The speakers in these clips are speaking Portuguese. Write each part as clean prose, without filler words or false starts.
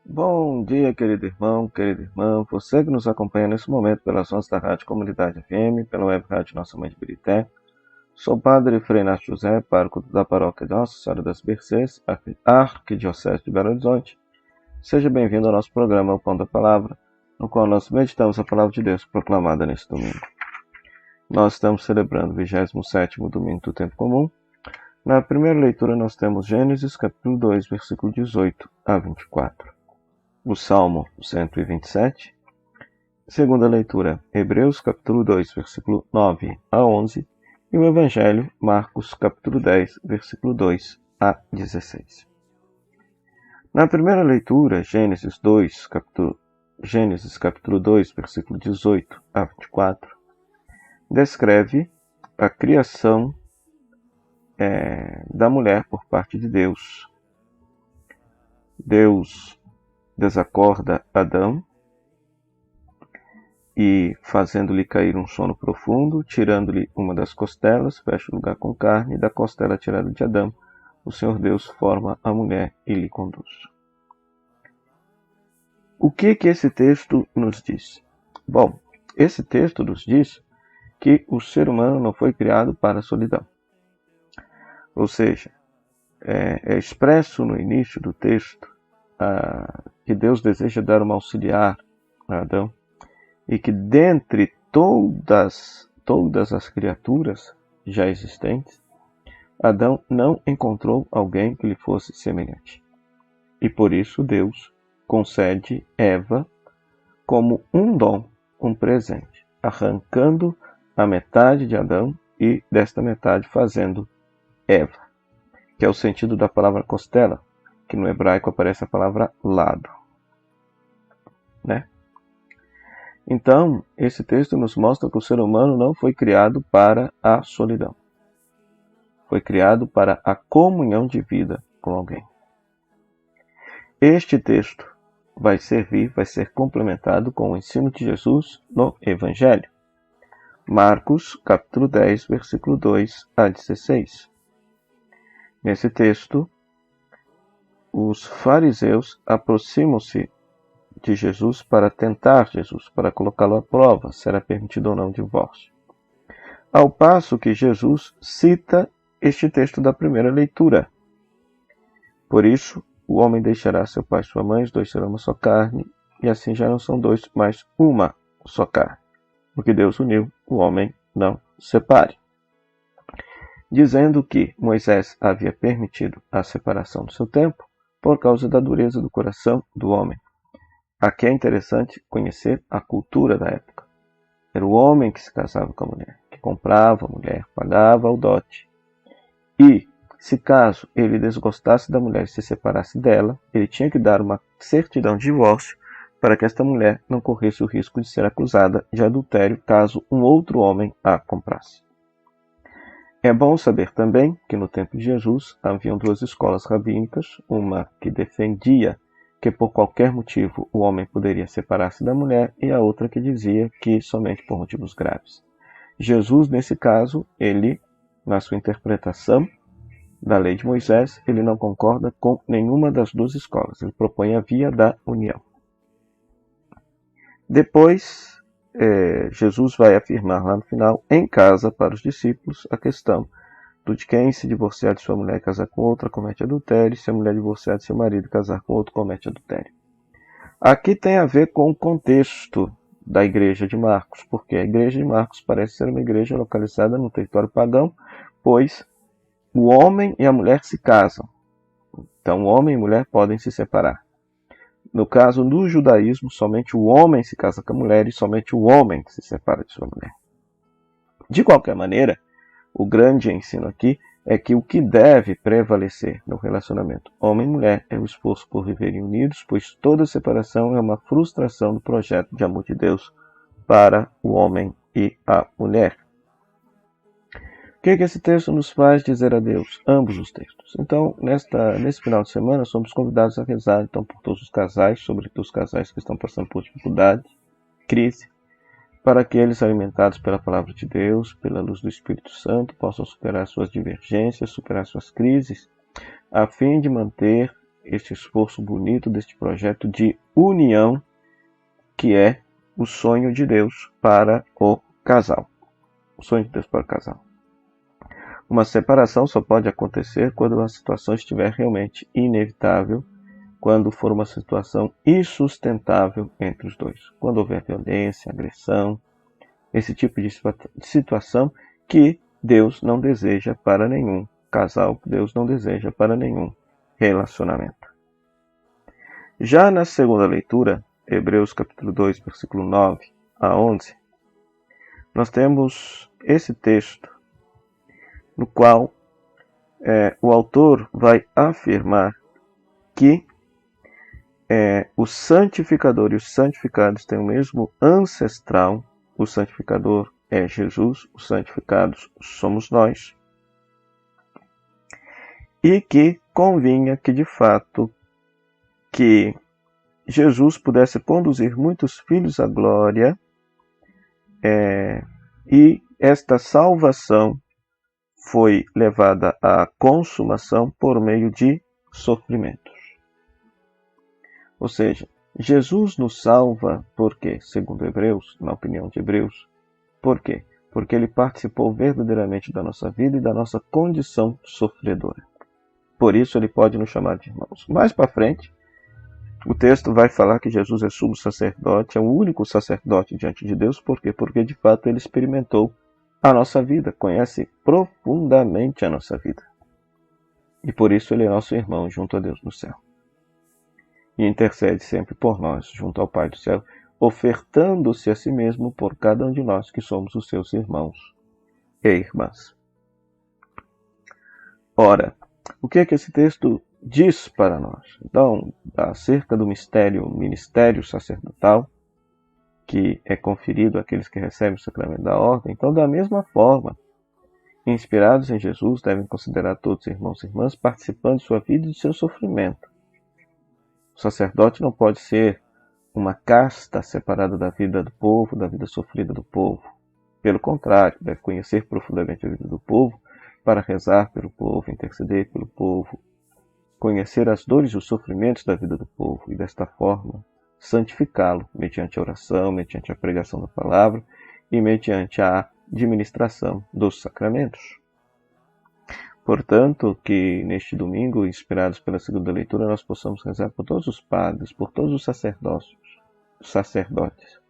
Bom dia, querido irmão, querida irmã, você que nos acompanha nesse momento pelas ondas da Rádio Comunidade FM, pela web rádio Nossa Mãe de Birité. Sou o Padre Frei Inácio José, pároco da paróquia Nossa Senhora das Mercês, Arquidiocese de Belo Horizonte. Seja bem-vindo ao nosso programa O Pão da Palavra, no qual nós meditamos a Palavra de Deus proclamada neste domingo. Nós estamos celebrando o 27º domingo do Tempo Comum. Na primeira leitura nós temos Gênesis, capítulo 2, versículo 18 a 24. O Salmo 127. Segunda leitura, Hebreus, capítulo 2, versículo 9 a 11. E o Evangelho, Marcos, capítulo 10, versículo 2 a 16. Na primeira leitura, Gênesis, capítulo 2, versículo 18 a 24, descreve a criação da mulher por parte de Deus. Deus desacorda Adão e, fazendo-lhe cair um sono profundo, tirando-lhe uma das costelas, fecha o lugar com carne, e da costela tirada de Adão, o Senhor Deus forma a mulher e lhe conduz. O que esse texto nos diz? Bom, esse texto nos diz que o ser humano não foi criado para a solidão. Ou seja, é expresso no início do texto que Deus deseja dar uma auxiliar a Adão e que dentre todas as criaturas já existentes, Adão não encontrou alguém que lhe fosse semelhante. E por isso Deus concede Eva como um dom, um presente, arrancando a metade de Adão e desta metade fazendo Eva, que é o sentido da palavra costela, que no hebraico aparece a palavra lado, né? Então, esse texto nos mostra que o ser humano não foi criado para a solidão. Foi criado para a comunhão de vida com alguém. Este texto vai ser complementado com o ensino de Jesus no Evangelho. Marcos, capítulo 10, versículo 2 a 16. Nesse texto, os fariseus aproximam-se de Jesus para tentar Jesus, para colocá-lo à prova, se era permitido ou não o divórcio. Ao passo que Jesus cita este texto da primeira leitura. Por isso, o homem deixará seu pai e sua mãe, os dois serão uma só carne, e assim já não são dois, mas uma só carne. O que Deus uniu, o homem não separe. Dizendo que Moisés havia permitido a separação do seu tempo por causa da dureza do coração do homem. Aqui é interessante conhecer a cultura da época. Era o homem que se casava com a mulher, que comprava a mulher, pagava o dote. E, se caso ele desgostasse da mulher e se separasse dela, ele tinha que dar uma certidão de divórcio para que esta mulher não corresse o risco de ser acusada de adultério caso um outro homem a comprasse. É bom saber também que no tempo de Jesus haviam duas escolas rabínicas, uma que defendia que por qualquer motivo o homem poderia separar-se da mulher e a outra que dizia que somente por motivos graves. Jesus, nesse caso, ele, na sua interpretação da lei de Moisés, ele não concorda com nenhuma das duas escolas. Ele propõe a via da união. Depois, Jesus vai afirmar lá no final, em casa, para os discípulos, a questão de quem se divorciar de sua mulher e casar com outra comete adultério, e se a mulher divorciar de seu marido e casar com outro comete adultério. Aqui tem a ver com o contexto da igreja de Marcos, porque a igreja de Marcos parece ser uma igreja localizada no território pagão, pois o homem e a mulher se casam. Então, o homem e a mulher podem se separar. No caso do judaísmo, somente o homem se casa com a mulher e somente o homem se separa de sua mulher. De qualquer maneira, o grande ensino aqui é que o que deve prevalecer no relacionamento homem e mulher é o esforço por viverem unidos, pois toda separação é uma frustração do projeto de amor de Deus para o homem e a mulher. O que esse texto nos faz dizer a Deus? Ambos os textos. Então, nesse final de semana, somos convidados a rezar então, por todos os casais, sobretudo os casais que estão passando por dificuldade, crise, para que eles, alimentados pela palavra de Deus, pela luz do Espírito Santo, possam superar suas divergências, superar suas crises, a fim de manter este esforço bonito deste projeto de união, que é o sonho de Deus para o casal. O sonho de Deus para o casal. Uma separação só pode acontecer quando a situação estiver realmente inevitável, quando for uma situação insustentável entre os dois. Quando houver violência, agressão, esse tipo de situação que Deus não deseja para nenhum casal, que Deus não deseja para nenhum relacionamento. Já na segunda leitura, Hebreus capítulo 2, versículo 9 a 11, nós temos esse texto no qual o autor vai afirmar que o santificador e os santificados têm o mesmo ancestral. O santificador é Jesus, os santificados somos nós. E que convinha que, de fato, que Jesus pudesse conduzir muitos filhos à glória, e esta salvação foi levada à consumação por meio de sofrimentos. Ou seja, Jesus nos salva porque, segundo Hebreus, na opinião de Hebreus, por quê? Porque ele participou verdadeiramente da nossa vida e da nossa condição sofredora. Por isso ele pode nos chamar de irmãos. Mais para frente, o texto vai falar que Jesus é sumo sacerdote, é o único sacerdote diante de Deus. Por quê? Porque de fato ele experimentou a nossa vida, conhece profundamente a nossa vida. E por isso ele é nosso irmão junto a Deus no céu. E intercede sempre por nós junto ao Pai do céu, ofertando-se a si mesmo por cada um de nós que somos os seus irmãos e irmãs. Ora, o que é que esse texto diz para nós? Então, acerca do ministério sacerdotal, que é conferido àqueles que recebem o sacramento da ordem. Então, da mesma forma, inspirados em Jesus, devem considerar todos irmãos e irmãs participando de sua vida e de seu sofrimento. O sacerdote não pode ser uma casta separada da vida do povo, da vida sofrida do povo. Pelo contrário, deve conhecer profundamente a vida do povo para rezar pelo povo, interceder pelo povo, conhecer as dores e os sofrimentos da vida do povo e, desta forma, santificá-lo mediante a oração, mediante a pregação da palavra e mediante a administração dos sacramentos. Portanto, que neste domingo, inspirados pela segunda leitura, nós possamos rezar por todos os padres, por todos os sacerdotes,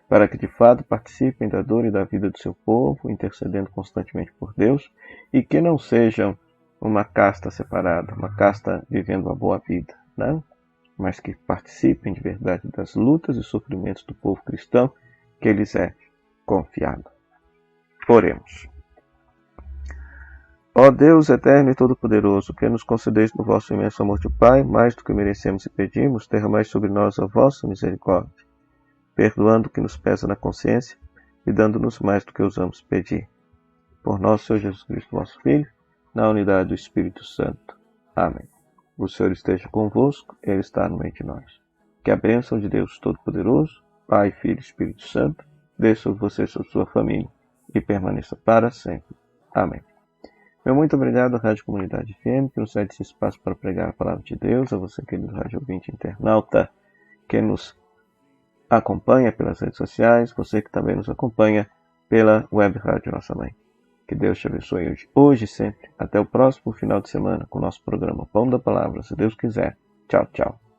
para que de fato participem da dor e da vida do seu povo, intercedendo constantemente por Deus, e que não sejam uma casta separada, uma casta vivendo uma boa vida, não? Mas que participem de verdade das lutas e sofrimentos do povo cristão que lhes é confiado. Oremos. Ó Deus eterno e todo-poderoso, que nos concedeis no vosso imenso amor de Pai, mais do que merecemos e pedimos, derramai sobre nós a vossa misericórdia, perdoando o que nos pesa na consciência e dando-nos mais do que ousamos pedir. Por nosso Senhor Jesus Cristo, vosso Filho, na unidade do Espírito Santo. Amém. O Senhor esteja convosco, Ele está no meio de nós. Que a bênção de Deus Todo-Poderoso, Pai, Filho e Espírito Santo, desça sobre você e sobre sua família e permaneça para sempre. Amém. Meu muito obrigado à Rádio Comunidade FM, que nos cede esse espaço para pregar a palavra de Deus, a você, querido rádio ouvinte internauta, que nos acompanha pelas redes sociais, você que também nos acompanha pela web rádio Nossa Mãe. Que Deus te abençoe hoje e sempre. Até o próximo final de semana com o nosso programa Pão da Palavra, se Deus quiser. Tchau, tchau.